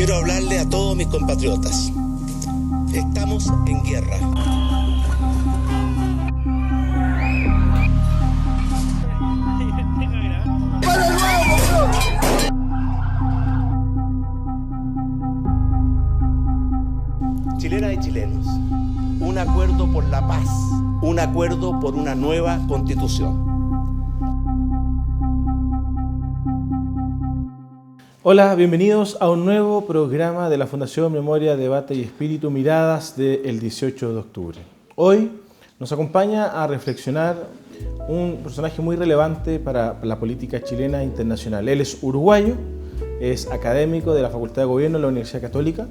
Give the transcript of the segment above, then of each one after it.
quiero hablarle a todos mis compatriotas. Estamos en guerra. Chilenas y chilenos, un acuerdo por la paz, un acuerdo por una nueva constitución. Hola, bienvenidos a un nuevo programa de la Fundación Memoria, Debate y Espíritu, Miradas del 18 de octubre. Hoy nos acompaña a reflexionar un personaje muy relevante para la política chilena e internacional. Él es uruguayo, es académico de la Facultad de Gobierno de la Universidad Católica,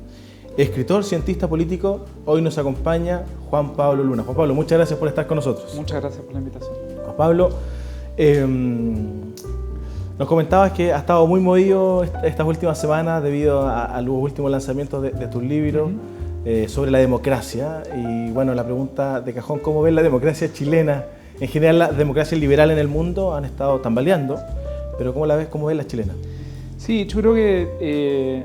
escritor, cientista político. Hoy nos acompaña Juan Pablo Luna. Juan Pablo, muchas gracias por estar con nosotros. Muchas gracias por la invitación. Juan Pablo, nos comentabas que ha estado muy movido estas últimas semanas debido a los últimos lanzamientos de tus libros sobre la democracia. Y bueno, la pregunta de cajón, ¿cómo ves la democracia chilena? En general, las democracias liberales en el mundo han estado tambaleando, pero ¿cómo la ves? ¿Cómo ves la chilena? Sí, yo creo que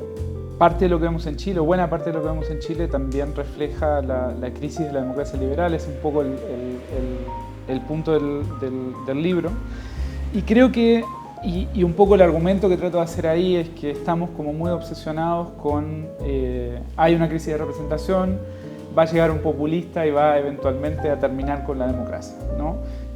parte de lo que vemos en Chile, o buena parte de lo que vemos en Chile, también refleja la crisis de la democracia liberal. Es un poco el punto del libro. Y creo que Y un poco el argumento que trato de hacer ahí es que estamos como muy obsesionados con hay una crisis de representación, va a llegar un populista y va eventualmente a terminar con la democracia, ¿no?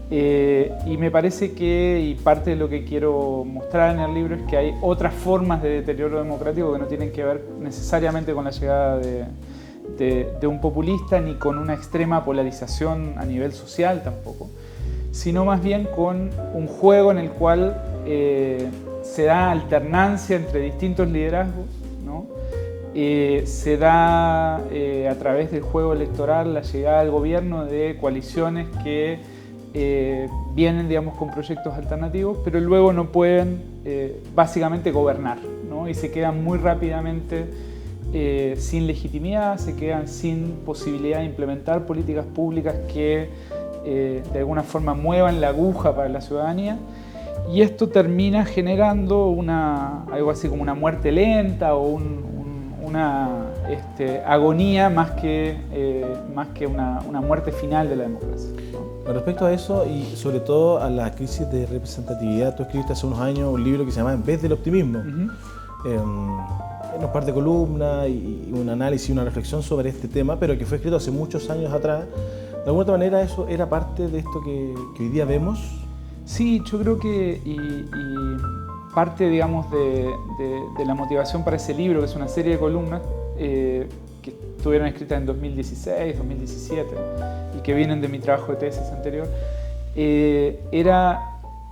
Y me parece que, y parte de lo que quiero mostrar en el libro, es que hay otras formas de deterioro democrático que no tienen que ver necesariamente con la llegada de un populista ni con una extrema polarización a nivel social tampoco, sino más bien con un juego en el cual se da alternancia entre distintos liderazgos, ¿no? Se da a través del juego electoral la llegada al gobierno de coaliciones que vienen, digamos, con proyectos alternativos, pero luego no pueden básicamente gobernar, ¿no? Y se quedan muy rápidamente sin legitimidad, se quedan sin posibilidad de implementar políticas públicas que de alguna forma muevan la aguja para la ciudadanía. Y esto termina generando algo así como una muerte lenta o una agonía más que una muerte final de la democracia, ¿no? Con respecto a eso y sobre todo a la crisis de representatividad, tú escribiste hace unos años un libro que se llama En vez del optimismo. Un par de columnas y un análisis y una reflexión sobre este tema, pero que fue escrito hace muchos años atrás. ¿De alguna otra manera eso era parte de esto que hoy día vemos? Sí, yo creo que y parte, digamos, de la motivación para ese libro, que es una serie de columnas que estuvieron escritas en 2016, 2017 y que vienen de mi trabajo de tesis anterior, era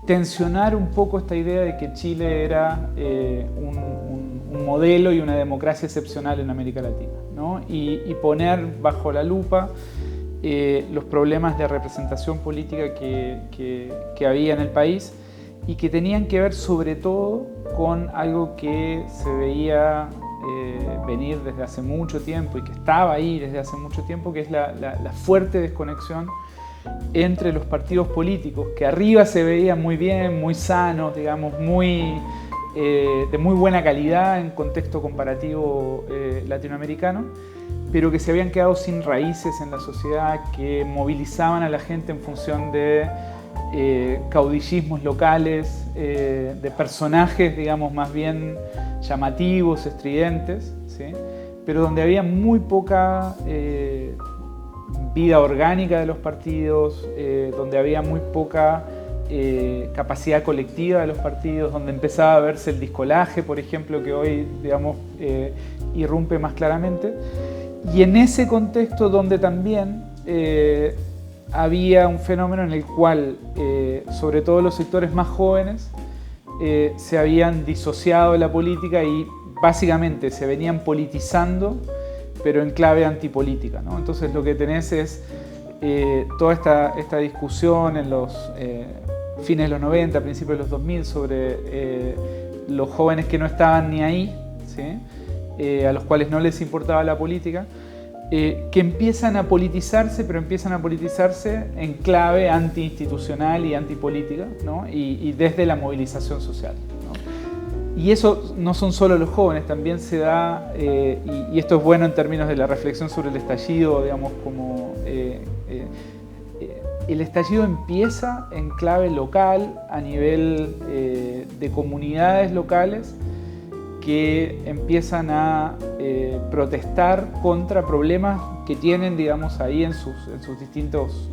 tensionar un poco esta idea de que Chile era un modelo y una democracia excepcional en América Latina, ¿no? Y poner bajo la lupa los problemas de representación política que había en el país y que tenían que ver sobre todo con algo que se veía venir desde hace mucho tiempo y que estaba ahí desde hace mucho tiempo, que es la fuerte desconexión entre los partidos políticos, que arriba se veían muy bien, muy sanos, digamos, de muy buena calidad en contexto comparativo latinoamericano, pero que se habían quedado sin raíces en la sociedad, que movilizaban a la gente en función de caudillismos locales, de personajes, digamos, más bien llamativos, estridentes, ¿sí? Pero donde había muy poca vida orgánica de los partidos, donde había muy poca capacidad colectiva de los partidos, donde empezaba a verse el discolaje, por ejemplo, que hoy, digamos, irrumpe más claramente. Y en ese contexto donde también había un fenómeno en el cual, sobre todo los sectores más jóvenes, se habían disociado de la política y básicamente se venían politizando, pero en clave antipolítica, ¿no? Entonces lo que tenés es toda esta discusión en los fines de los 90, principios de los 2000, sobre los jóvenes que no estaban ni ahí, ¿sí? A los cuales no les importaba la política, que empiezan a politizarse, pero empiezan a politizarse en clave antiinstitucional y antipolítica, ¿no? Y desde la movilización social, ¿no? Y eso no son solo los jóvenes, también se da, y esto es bueno en términos de la reflexión sobre el estallido, digamos, como el estallido empieza en clave local, a nivel de comunidades locales que empiezan a protestar contra problemas que tienen, digamos, ahí en sus distintos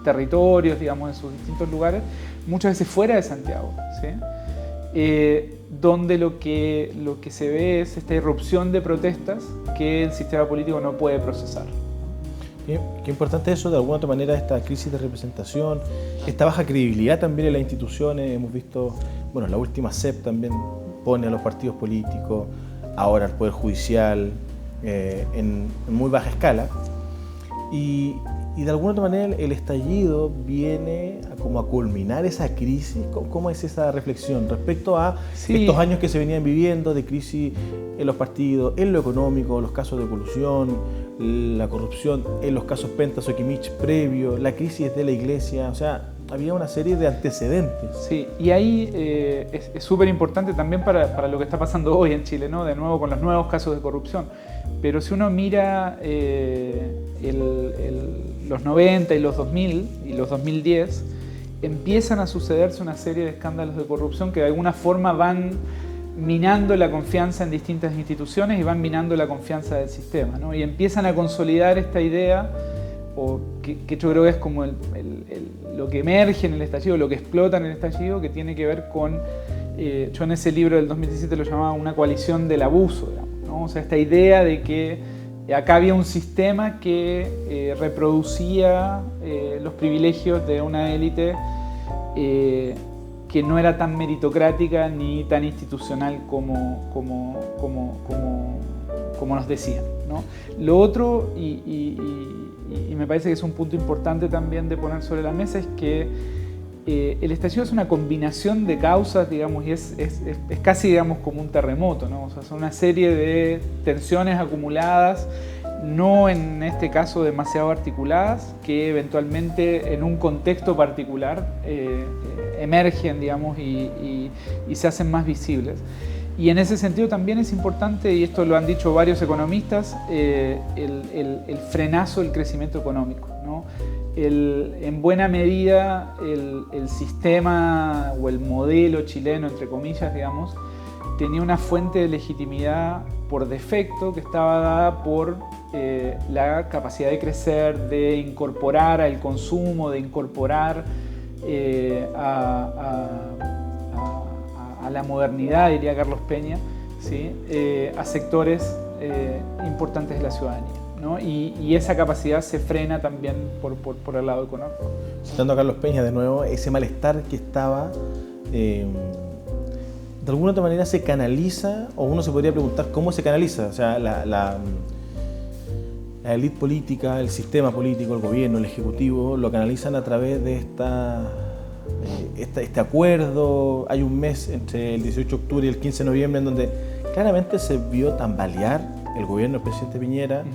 territorios, digamos, en sus distintos lugares, muchas veces fuera de Santiago, ¿sí? Donde lo que se ve es esta irrupción de protestas que el sistema político no puede procesar. Qué importante eso, de alguna otra manera, esta crisis de representación, esta baja credibilidad también en las instituciones. Hemos visto, bueno, la última CEP también pone a los partidos políticos, ahora al Poder Judicial, en muy baja escala. Y de alguna otra manera el estallido viene como a culminar esa crisis. ¿Cómo es esa reflexión respecto a estos años que se venían viviendo de crisis en los partidos, en lo económico, los casos de colusión, la corrupción, en los casos Pentas o Quimich previo, la crisis de la iglesia? O sea, había una serie de antecedentes. Sí, y ahí es súper importante también para lo que está pasando hoy en Chile, ¿no? De nuevo con los nuevos casos de corrupción. Pero si uno mira los 90 y los 2000 y los 2010, empiezan a sucederse una serie de escándalos de corrupción que de alguna forma van minando la confianza en distintas instituciones y van minando la confianza del sistema, ¿no? Y empiezan a consolidar esta idea, o que yo creo que es como lo que emerge en el estallido, lo que explota en el estallido, que tiene que ver con, yo en ese libro del 2017 lo llamaba una coalición del abuso, digamos, ¿no? O sea, esta idea de que acá había un sistema que reproducía los privilegios de una élite que no era tan meritocrática ni tan institucional como nos decían, ¿no? Lo otro, y me parece que es un punto importante también de poner sobre la mesa, es que el estallido es una combinación de causas, digamos, y es casi, digamos, como un terremoto, ¿no? O sea, son una serie de tensiones acumuladas, no en este caso demasiado articuladas, que eventualmente en un contexto particular emergen, digamos, y se hacen más visibles. Y en ese sentido también es importante, y esto lo han dicho varios economistas, el frenazo del crecimiento económico, ¿no? En buena medida el sistema o el modelo chileno, entre comillas, digamos, tenía una fuente de legitimidad por defecto que estaba dada por la capacidad de crecer, de incorporar al consumo, de incorporar a la modernidad, diría Carlos Peña, ¿sí? A sectores importantes de la ciudadanía, ¿no? Y esa capacidad se frena también por el lado económico. Citando a Carlos Peña de nuevo, ese malestar que estaba, de alguna otra manera se canaliza, o uno se podría preguntar cómo se canaliza. O sea, la élite política, el sistema político, el gobierno, el ejecutivo, lo canalizan a través de este acuerdo. Hay un mes entre el 18 de octubre y el 15 de noviembre en donde claramente se vio tambalear el gobierno del presidente Piñera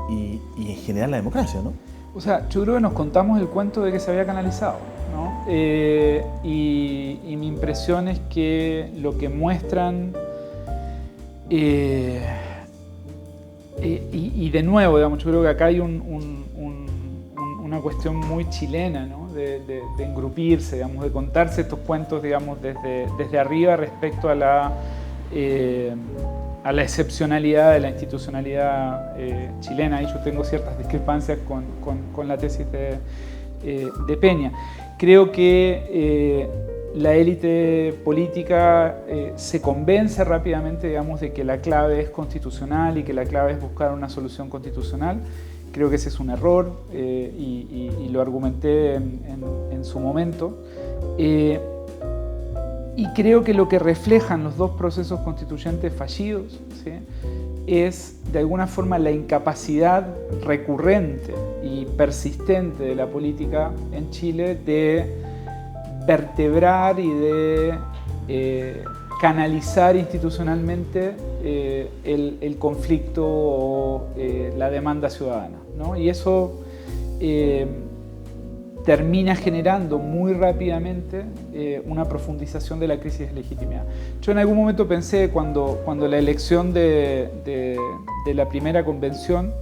y en general la democracia, ¿no? O sea, yo creo que nos contamos el cuento de que se había canalizado, ¿no? Y mi impresión es que lo que muestran, y de nuevo, digamos, yo creo que acá hay una cuestión muy chilena, ¿no? De engrupirse, digamos, de contarse estos cuentos, digamos, desde arriba respecto a la excepcionalidad de la institucionalidad chilena. Y yo tengo ciertas discrepancias con la tesis de Peña. Creo que la élite política se convence rápidamente, digamos, de que la clave es constitucional y que la clave es buscar una solución constitucional. Creo que ese es un error y lo argumenté en su momento. Y creo que lo que reflejan los dos procesos constituyentes fallidos, ¿sí?, es de alguna forma la incapacidad recurrente y persistente de la política en Chile de vertebrar y de canalizar institucionalmente el conflicto o la demanda ciudadana, ¿no? Y eso termina generando muy rápidamente una profundización de la crisis de legitimidad. Yo en algún momento pensé, cuando la elección de la primera convención,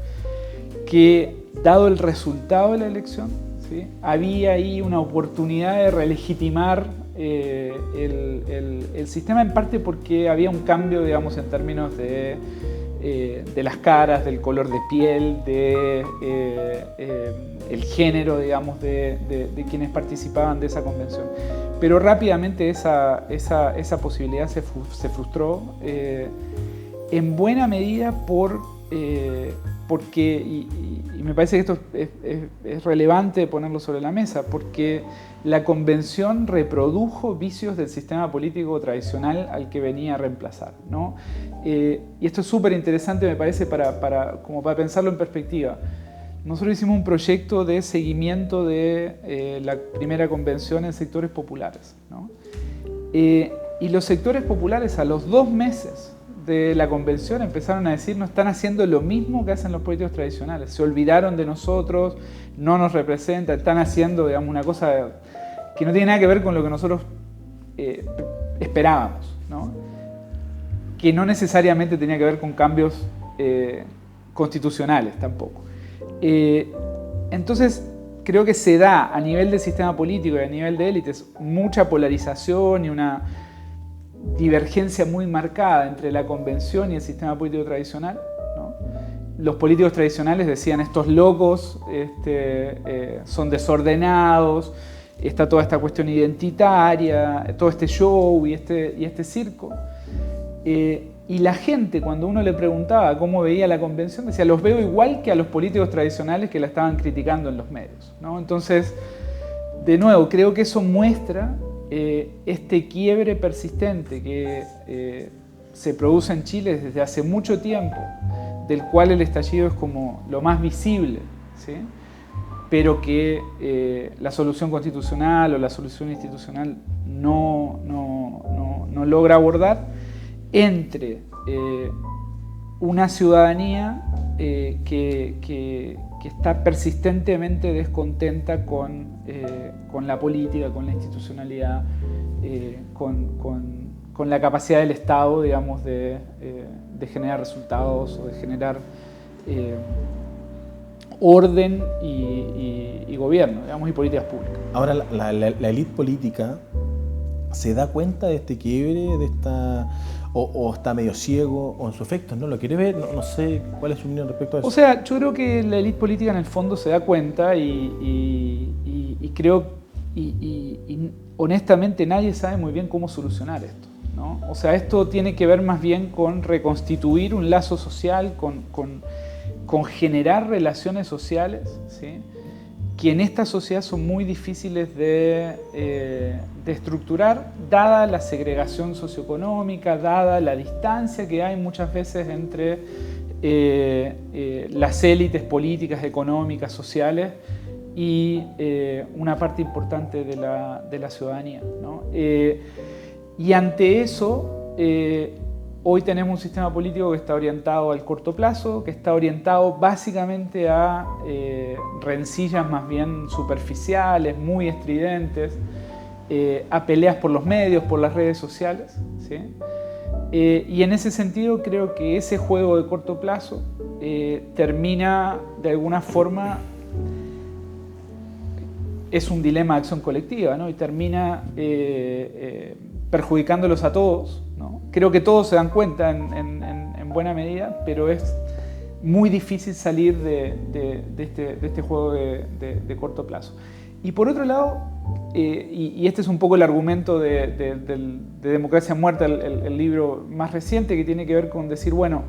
que dado el resultado de la elección, ¿sí?, había ahí una oportunidad de relegitimar el sistema, en parte porque había un cambio, digamos, en términos de las caras, del color de piel, el género, digamos, de quienes participaban de esa convención. Pero rápidamente esa posibilidad se frustró, en buena medida porque, y me parece que esto es relevante ponerlo sobre la mesa, porque la convención reprodujo vicios del sistema político tradicional al que venía a reemplazar, ¿no? Y esto es súper interesante, me parece, como para pensarlo en perspectiva. Nosotros hicimos un proyecto de seguimiento de la primera convención en sectores populares, ¿no? Y los sectores populares, a los 2 meses de la convención, empezaron a decir: no están haciendo lo mismo que hacen los políticos tradicionales, se olvidaron de nosotros, no nos representan, están haciendo, digamos, una cosa que no tiene nada que ver con lo que nosotros esperábamos, ¿no? Que no necesariamente tenía que ver con cambios constitucionales tampoco. Entonces creo que se da a nivel del sistema político y a nivel de élites mucha polarización y una divergencia muy marcada entre la convención y el sistema político tradicional, ¿no? Los políticos tradicionales decían: estos locos son desordenados, está toda esta cuestión identitaria, todo este show y este circo. Y la gente, cuando uno le preguntaba cómo veía la convención, decía: los veo igual que a los políticos tradicionales que la estaban criticando en los medios, ¿no? Entonces, de nuevo, creo que eso muestra este quiebre persistente que se produce en Chile desde hace mucho tiempo, del cual el estallido es como lo más visible, ¿sí?, pero que la solución constitucional o la solución institucional no logra abordar, entre una ciudadanía que está persistentemente descontenta con la política, con la institucionalidad, con la capacidad del Estado, digamos, de generar resultados o de generar orden y gobierno, digamos, y políticas públicas. Ahora, la élite política se da cuenta de este quiebre, de esta... O está medio ciego, o en su efecto no lo quiere ver, no sé cuál es su opinión respecto a eso. O sea, yo creo que la élite política en el fondo se da cuenta y creo, y honestamente nadie sabe muy bien cómo solucionar esto, ¿no? O sea, esto tiene que ver más bien con reconstituir un lazo social, con generar relaciones sociales, ¿sí?, que en esta sociedad son muy difíciles de estructurar, dada la segregación socioeconómica, dada la distancia que hay muchas veces entre las élites políticas, económicas, sociales y una parte importante de la ciudadanía, ¿no? Y ante eso, hoy tenemos un sistema político que está orientado al corto plazo, que está orientado básicamente a rencillas más bien superficiales, muy estridentes, a peleas por los medios, por las redes sociales, ¿sí? Y en ese sentido creo que ese juego de corto plazo termina de alguna forma, es un dilema de acción colectiva, ¿no? Y termina perjudicándolos a todos, ¿no? Creo que todos se dan cuenta en buena medida, pero es muy difícil salir de este juego de corto plazo. Y por otro lado, y este es un poco el argumento de Democracia Muerta, el libro más reciente, que tiene que ver con decir, bueno,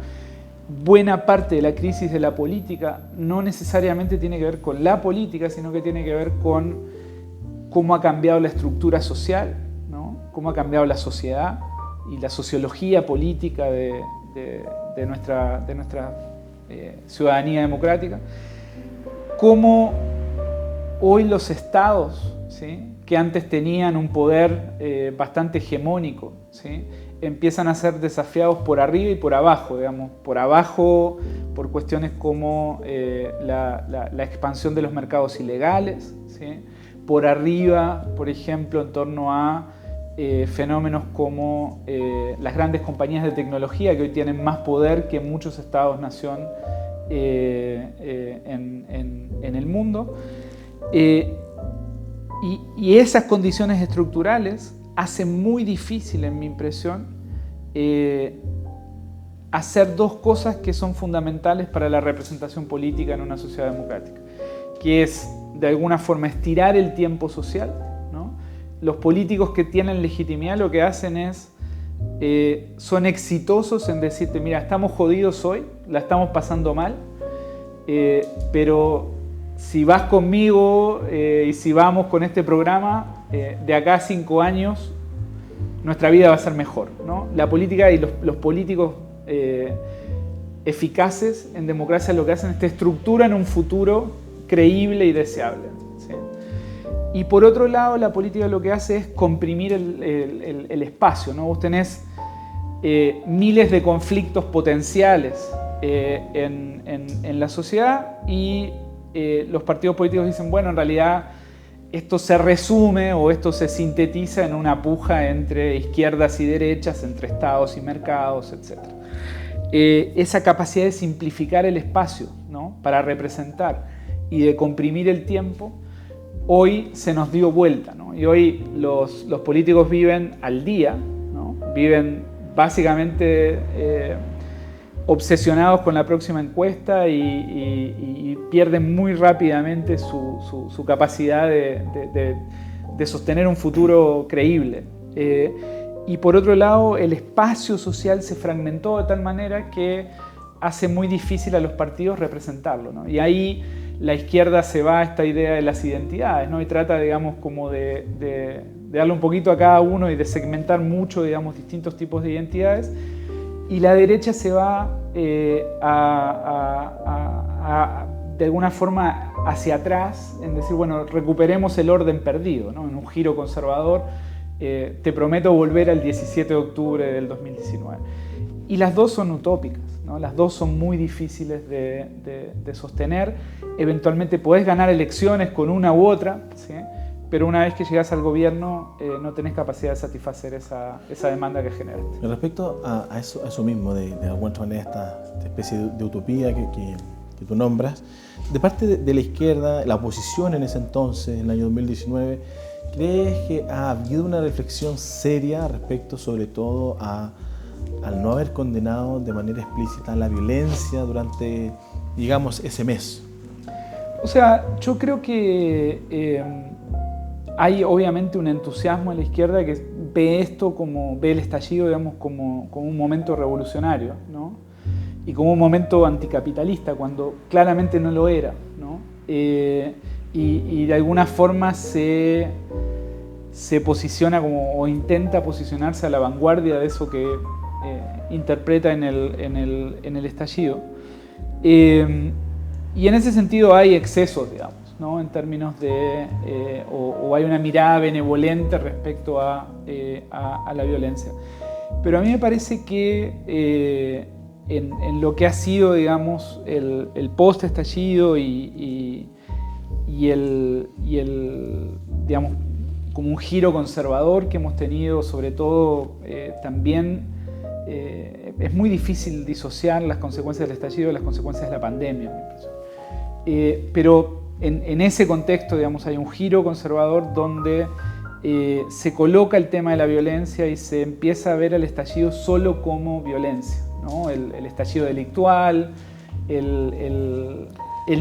buena parte de la crisis de la política no necesariamente tiene que ver con la política, sino que tiene que ver con cómo ha cambiado la estructura social, ¿no? Cómo ha cambiado la sociedad y la sociología política de nuestra ciudadanía democrática. Cómo hoy los estados, ¿sí?, que antes tenían un poder bastante hegemónico, ¿sí?, empiezan a ser desafiados por arriba y por abajo, digamos, por abajo por cuestiones como la expansión de los mercados ilegales, ¿sí?, por arriba, por ejemplo, en torno a fenómenos como las grandes compañías de tecnología que hoy tienen más poder que muchos estados-nación en el mundo. Y esas condiciones estructurales hacen muy difícil, en mi impresión, hacer dos cosas que son fundamentales para la representación política en una sociedad democrática, que es, de alguna forma, estirar el tiempo social, ¿no? Los políticos que tienen legitimidad lo que hacen es, son exitosos en decirte, mira, estamos jodidos hoy, la estamos pasando mal, pero si vas conmigo y si vamos con este programa, de acá a 5 años nuestra vida va a ser mejor, ¿no? La política y los políticos eficaces en democracia lo que hacen es te estructuran un futuro creíble y deseable, ¿sí? Y por otro lado, la política lo que hace es comprimir el espacio, ¿no? Vos tenés miles de conflictos potenciales en la sociedad y los partidos políticos dicen, bueno, en realidad esto se resume o esto se sintetiza en una puja entre izquierdas y derechas, entre estados y mercados, etc. Esa capacidad de simplificar el espacio, ¿no? Para representar y de comprimir el tiempo, hoy se nos dio vuelta, ¿no? Y hoy los políticos viven al día, ¿no? Viven básicamente obsesionados con la próxima encuesta y pierden muy rápidamente su capacidad de sostener un futuro creíble. Y por otro lado, el espacio social se fragmentó de tal manera que hace muy difícil a los partidos representarlo, ¿no? Y ahí la izquierda se va a esta idea de las identidades, ¿no? Y trata, digamos, como de darle un poquito a cada uno y de segmentar mucho, digamos, distintos tipos de identidades. Y la derecha se va de alguna forma hacia atrás en decir, bueno, recuperemos el orden perdido, ¿no? En un giro conservador, te prometo volver al 17 de octubre del 2019. Y las dos son utópicas, ¿no? Las dos son muy difíciles de sostener. Eventualmente podés ganar elecciones con una u otra, ¿sí? Pero una vez que llegas al gobierno no tenés capacidad de satisfacer esa demanda que generaste. Respecto a eso mismo, de alguna manera esta especie de utopía que tú nombras, de parte de la izquierda, la oposición en ese entonces, en el año 2019, ¿crees que ha habido una reflexión seria respecto sobre todo al no haber condenado de manera explícita la violencia durante, digamos, ese mes? O sea, yo creo que hay obviamente un entusiasmo en la izquierda que ve esto ve el estallido, digamos, como un momento revolucionario, ¿no? Y como un momento anticapitalista, cuando claramente no lo era, ¿no? Y de alguna forma se posiciona o intenta posicionarse a la vanguardia de eso que interpreta en el estallido. Y en ese sentido hay excesos, digamos, ¿no? En términos de, o hay una mirada benevolente respecto a la violencia. Pero a mí me parece que en lo que ha sido, digamos, el post-estallido y el, digamos, como un giro conservador que hemos tenido, sobre todo también, es muy difícil disociar las consecuencias del estallido de las consecuencias de la pandemia, me parece. Pero en ese contexto, digamos, hay un giro conservador donde se coloca el tema de la violencia y se empieza a ver el estallido solo como violencia, ¿no? El estallido delictual, el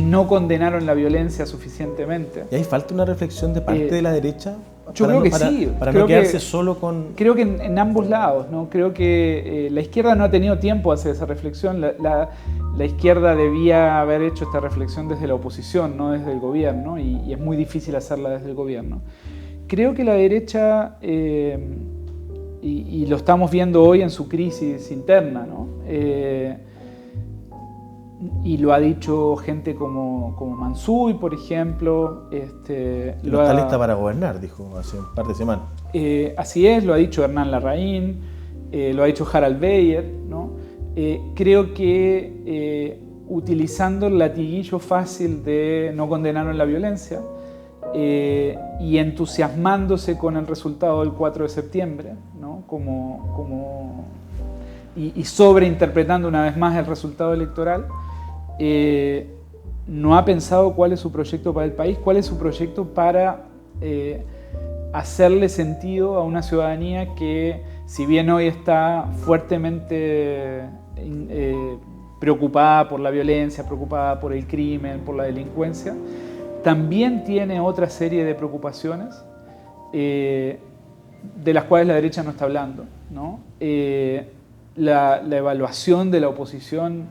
no condenaron la violencia suficientemente. ¿Y ahí falta una reflexión de parte de la derecha? Yo creo que sí. Para no quedarse solo con... Creo que en ambos lados, ¿no? Creo que la izquierda no ha tenido tiempo de hacer esa reflexión. La izquierda debía haber hecho esta reflexión desde la oposición, no desde el gobierno, y es muy difícil hacerla desde el gobierno. Creo que la derecha, y lo estamos viendo hoy en su crisis interna, ¿no? Y lo ha dicho gente como Mansuy, por ejemplo. No está lista para gobernar, dijo hace un par de semanas. Así es, lo ha dicho Hernán Larraín, lo ha dicho Harald Beyer, ¿no? Creo que utilizando el latiguillo fácil de no condenaron la violencia, y entusiasmándose con el resultado del 4 de septiembre, ¿no? Y sobreinterpretando una vez más el resultado electoral, no ha pensado cuál es su proyecto para el país, cuál es su proyecto para hacerle sentido a una ciudadanía que, si bien hoy está fuertemente preocupada por la violencia, preocupada por el crimen, por la delincuencia, también tiene otra serie de preocupaciones de las cuales la derecha no está hablando, ¿no? La evaluación de la oposición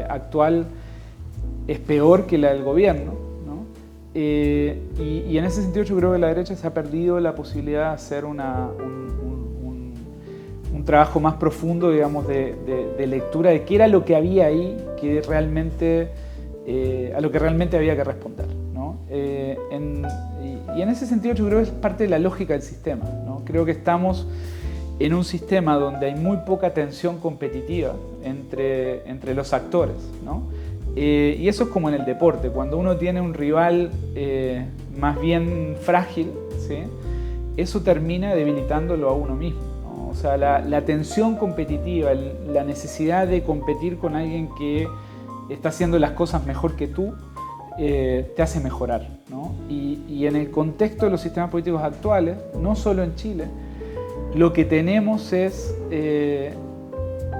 actual es peor que la del gobierno, ¿no? Y en ese sentido yo creo que la derecha se ha perdido la posibilidad de hacer un trabajo más profundo, digamos, de lectura de qué era lo que había ahí, que realmente, a lo que realmente había que responder, ¿no? Y en ese sentido yo creo que es parte de la lógica del sistema, ¿no? Creo que estamos en un sistema donde hay muy poca tensión competitiva entre los actores, ¿no? Y eso es como en el deporte, cuando uno tiene un rival más bien frágil, ¿sí? Eso termina debilitándolo a uno mismo, ¿no? O sea, la tensión competitiva, la necesidad de competir con alguien que está haciendo las cosas mejor que tú, te hace mejorar, ¿no? Y en el contexto de los sistemas políticos actuales, no solo en Chile, lo que tenemos es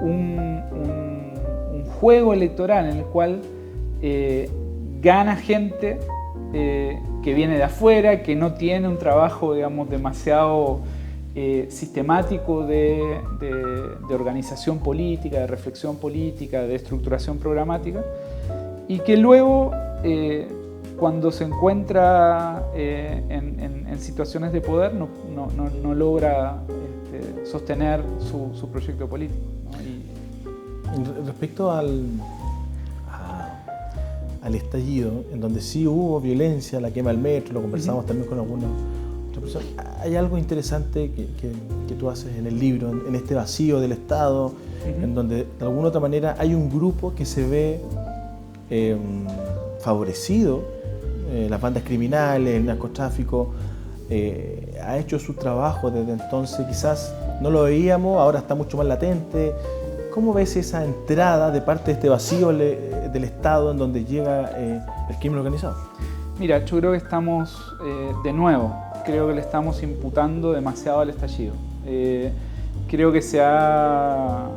un juego electoral en el cual gana gente que viene de afuera, que no tiene un trabajo, digamos, demasiado sistemático de organización política, de reflexión política, de estructuración programática, y que luego, cuando se encuentra en situaciones de poder, no logra sostener su proyecto político, ¿no? Respecto al estallido, en donde sí hubo violencia, la quema del metro, lo conversamos también con algunos otras personas, hay algo interesante que tú haces en el libro, en este vacío del Estado, en donde de alguna u otra manera hay un grupo que se ve favorecido, las bandas criminales, el narcotráfico, ha hecho su trabajo desde entonces, quizás no lo veíamos, ahora está mucho más latente. ¿Cómo ves esa entrada de parte de este vacío del Estado en donde llega el crimen organizado? Mira, yo creo que estamos, de nuevo, creo que le estamos imputando demasiado al estallido. Creo que se ha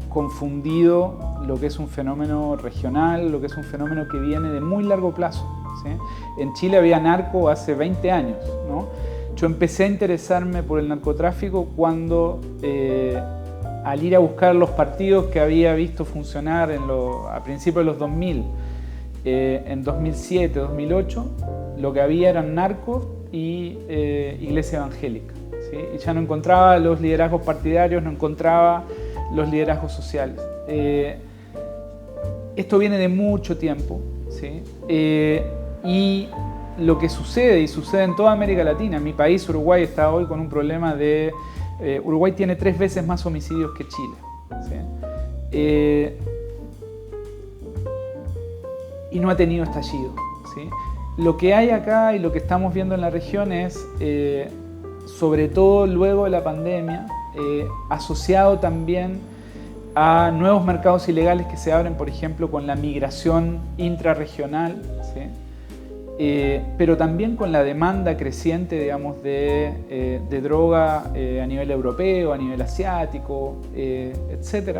confundido lo que es un fenómeno regional, lo que es un fenómeno que viene de muy largo plazo, ¿sí? En Chile había narco hace 20 años, ¿no? Yo empecé a interesarme por el narcotráfico cuando, al ir a buscar los partidos que había visto funcionar a principios de los 2000, en 2007, 2008, lo que había eran narcos y iglesia evangélica, ¿sí? Y ya no encontraba los liderazgos partidarios, no encontraba los liderazgos sociales. Esto viene de mucho tiempo, ¿sí? Y lo que sucede, y sucede en toda América Latina, mi país, Uruguay, está hoy con un problema de... Uruguay tiene 3 veces más homicidios que Chile, ¿sí? Y no ha tenido estallido, ¿sí? Lo que hay acá y lo que estamos viendo en la región es, sobre todo luego de la pandemia, asociado también a nuevos mercados ilegales que se abren, por ejemplo, con la migración intrarregional, ¿sí? Pero también con la demanda creciente, digamos, de droga a nivel europeo, a nivel asiático, etc.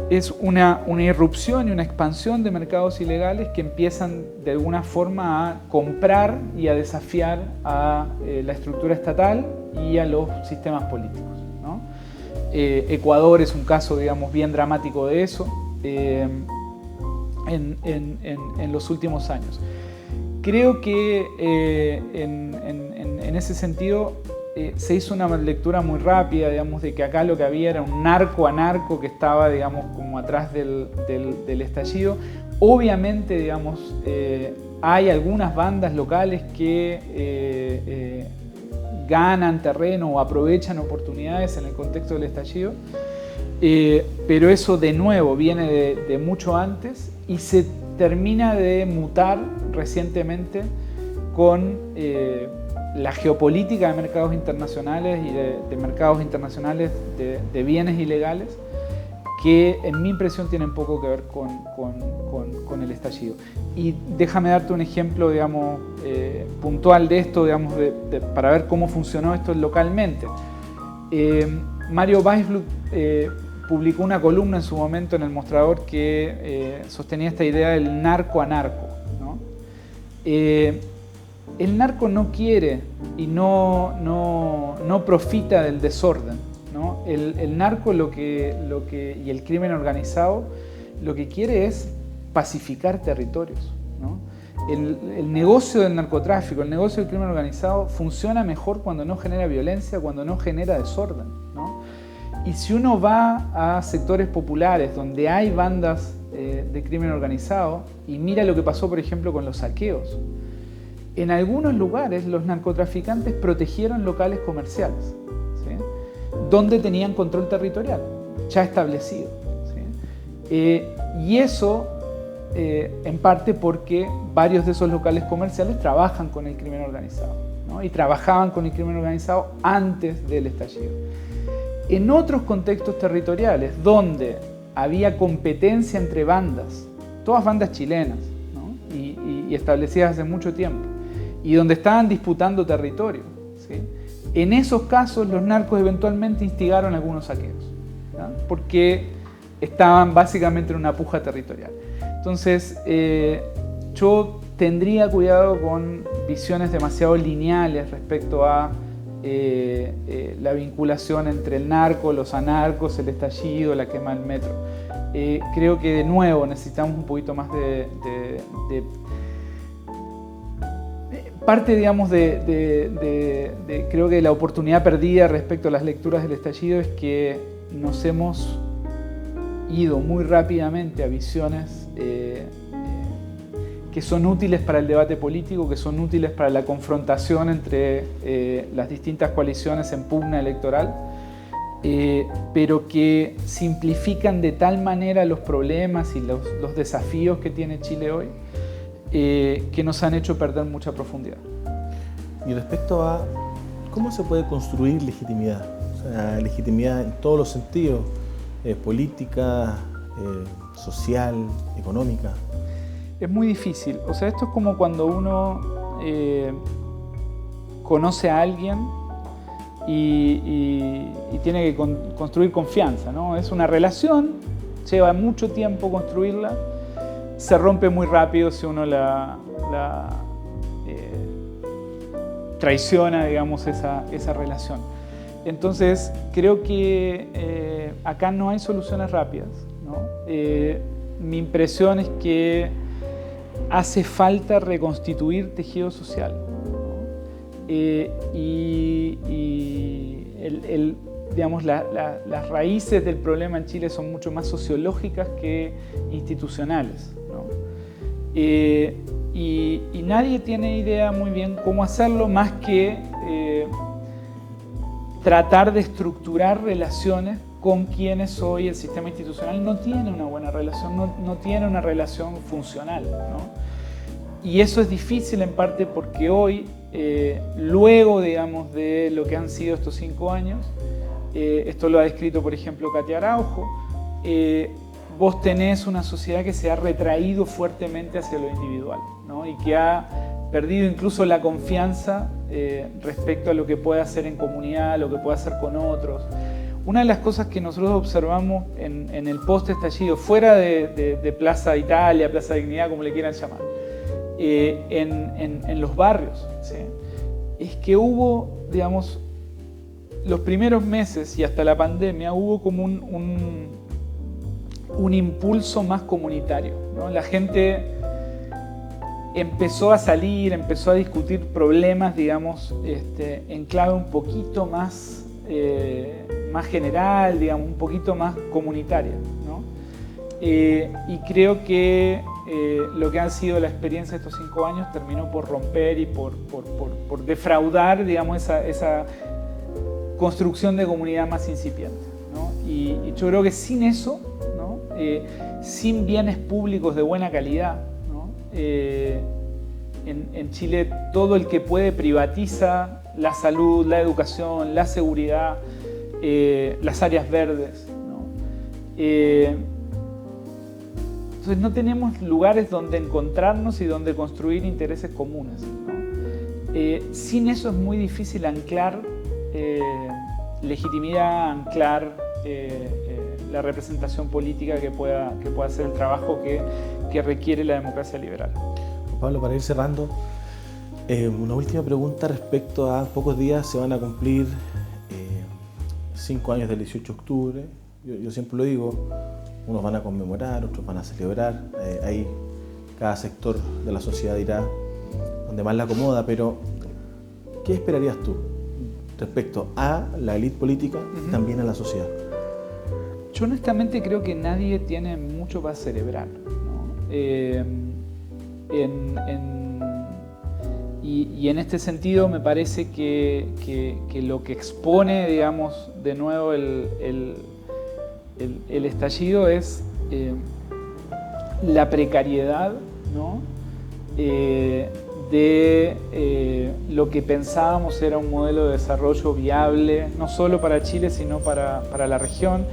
Es una irrupción y una expansión de mercados ilegales que empiezan de alguna forma a comprar y a desafiar a la estructura estatal y a los sistemas políticos, ¿no? Ecuador es un caso, digamos, bien dramático de eso en los últimos años. Creo que en ese sentido se hizo una lectura muy rápida, digamos, de que acá lo que había era un narco anarco que estaba, digamos, como atrás del estallido. Obviamente, digamos, hay algunas bandas locales que ganan terreno o aprovechan oportunidades en el contexto del estallido, pero eso de nuevo viene de mucho antes y se termina de mutar recientemente con la geopolítica de mercados internacionales y de mercados internacionales de bienes ilegales, que en mi impresión tienen poco que ver con el estallido. Y déjame darte un ejemplo, digamos, puntual de esto, digamos, para ver cómo funcionó esto localmente. Mario Weisblut publicó una columna en su momento en El Mostrador que sostenía esta idea del narco a narco, ¿no? El narco no quiere y no profita del desorden, ¿no? El narco y el crimen organizado lo que quiere es pacificar territorios, ¿no? El negocio del narcotráfico, el negocio del crimen organizado funciona mejor cuando no genera violencia, cuando no genera desorden, ¿no? Y si uno va a sectores populares donde hay bandas de crimen organizado y mira lo que pasó, por ejemplo, con los saqueos, en algunos lugares los narcotraficantes protegieron locales comerciales, ¿sí? Donde tenían control territorial ya establecido, ¿sí? Y eso en parte porque varios de esos locales comerciales trabajan con el crimen organizado, ¿no? Y trabajaban con el crimen organizado antes del estallido. En otros contextos territoriales donde había competencia entre bandas, todas bandas chilenas, ¿no? y establecidas hace mucho tiempo, y donde estaban disputando territorio, ¿sí? En esos casos los narcos eventualmente instigaron algunos saqueos, ¿no? Porque estaban básicamente en una puja territorial. Entonces yo tendría cuidado con visiones demasiado lineales respecto a la vinculación entre el narco, los anarcos, el estallido, la quema del metro. Creo que de nuevo necesitamos un poquito más de parte, digamos, creo que la oportunidad perdida respecto a las lecturas del estallido es que nos hemos ido muy rápidamente a visiones que son útiles para el debate político, que son útiles para la confrontación entre las distintas coaliciones en pugna electoral, pero que simplifican de tal manera los problemas y los desafíos que tiene Chile hoy, que nos han hecho perder mucha profundidad. Y respecto a cómo se puede construir legitimidad, o sea, legitimidad en todos los sentidos, política, social, económica. Es muy difícil. O sea, esto es como cuando uno conoce a alguien y tiene que construir confianza, ¿no? Es una relación, lleva mucho tiempo construirla, se rompe muy rápido si uno la traiciona, digamos, esa relación. Entonces, creo que acá no hay soluciones rápidas, ¿no? Mi impresión es que hace falta reconstituir tejido social, ¿no? Digamos, las raíces del problema en Chile son mucho más sociológicas que institucionales, ¿no? Y nadie tiene idea muy bien cómo hacerlo, más que tratar de estructurar relaciones con quienes hoy el sistema institucional no tiene una buena relación, no tiene una relación funcional, ¿no? Y eso es difícil en parte porque hoy, luego, digamos, de lo que han sido estos 5 años, esto lo ha descrito, por ejemplo, Katia Araujo, vos tenés una sociedad que se ha retraído fuertemente hacia lo individual, ¿no? Y que ha perdido incluso la confianza respecto a lo que puede hacer en comunidad, lo que puede hacer con otros. Una de las cosas que nosotros observamos en el post-estallido, fuera de Plaza Italia, Plaza Dignidad, como le quieran llamar, en los barrios, ¿sí? Es que hubo, digamos, los primeros meses y hasta la pandemia, hubo como un impulso más comunitario, ¿no? La gente empezó a salir, empezó a discutir problemas, digamos, en clave un poquito más general, digamos, un poquito más comunitaria, ¿no? Y creo que lo que han sido la experiencia de estos 5 años terminó por romper y por defraudar, digamos, esa construcción de comunidad más incipiente, ¿no? Y yo creo que sin eso, ¿no? Sin bienes públicos de buena calidad, ¿no? en Chile todo el que puede privatiza la salud, la educación, la seguridad, las áreas verdes, ¿no? Entonces no tenemos lugares donde encontrarnos y donde construir intereses comunes, ¿no? Sin eso es muy difícil anclar legitimidad, anclar la representación política que pueda hacer el trabajo que requiere la democracia liberal. Pablo, para ir cerrando, una última pregunta respecto a pocos días se van a cumplir 5 años del 18 de octubre. Yo siempre lo digo, unos van a conmemorar, otros van a celebrar, ahí cada sector de la sociedad dirá donde más la acomoda, pero ¿qué esperarías tú respecto a la élite política y también a la sociedad? Yo honestamente creo que nadie tiene mucho para celebrar, ¿no? Y en este sentido me parece que lo que expone, digamos, de nuevo el estallido es la precariedad, ¿no? De lo que pensábamos era un modelo de desarrollo viable, no solo para Chile, sino para la región.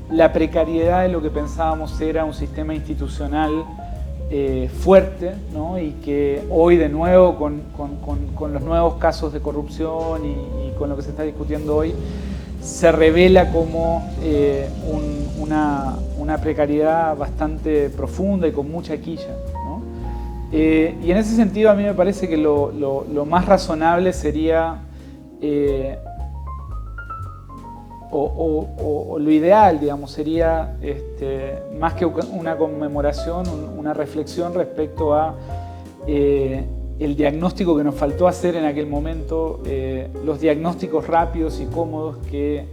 La precariedad de lo que pensábamos era un sistema institucional fuerte, ¿no? Y que hoy de nuevo con los nuevos casos de corrupción y con lo que se está discutiendo hoy, se revela como una precariedad bastante profunda y con mucha quilla, ¿no? Y en ese sentido a mí me parece que lo más razonable sería, o lo ideal, digamos, sería más que una conmemoración, una reflexión respecto a el diagnóstico que nos faltó hacer en aquel momento, los diagnósticos rápidos y cómodos que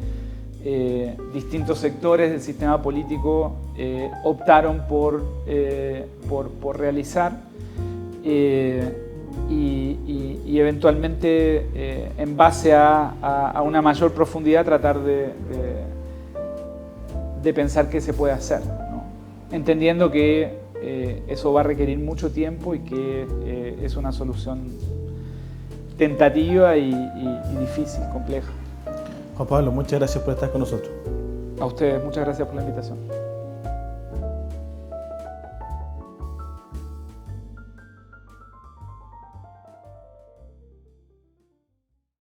distintos sectores del sistema político optaron por realizar, y eventualmente en base a una mayor profundidad tratar de pensar qué se puede hacer, ¿no? Entendiendo que eso va a requerir mucho tiempo y que es una solución tentativa y difícil, compleja. Juan Pablo, muchas gracias por estar con nosotros. A ustedes, muchas gracias por la invitación.